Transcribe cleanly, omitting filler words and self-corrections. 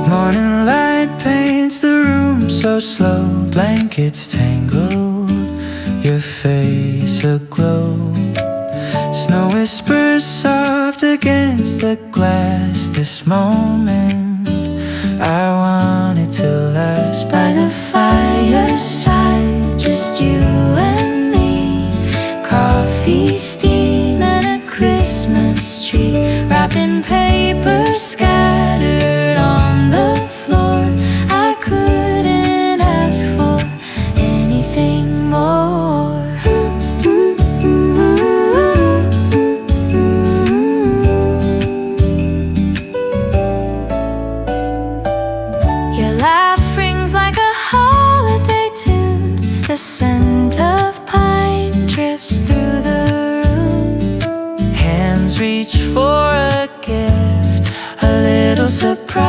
Morning light paints the room so slow. Blankets tangled, your face aglow. Snow whispers soft against the glass. This moment, I want it to last. By the fireside, just you and me. Coffee, steam, and a Christmas tree. Wrapped in paper, scattered on the floor. I couldn't ask for anything more. Your laugh rings like a holiday tune. The scent of pine drips through the room. Hands reach for a gift, a little surprise.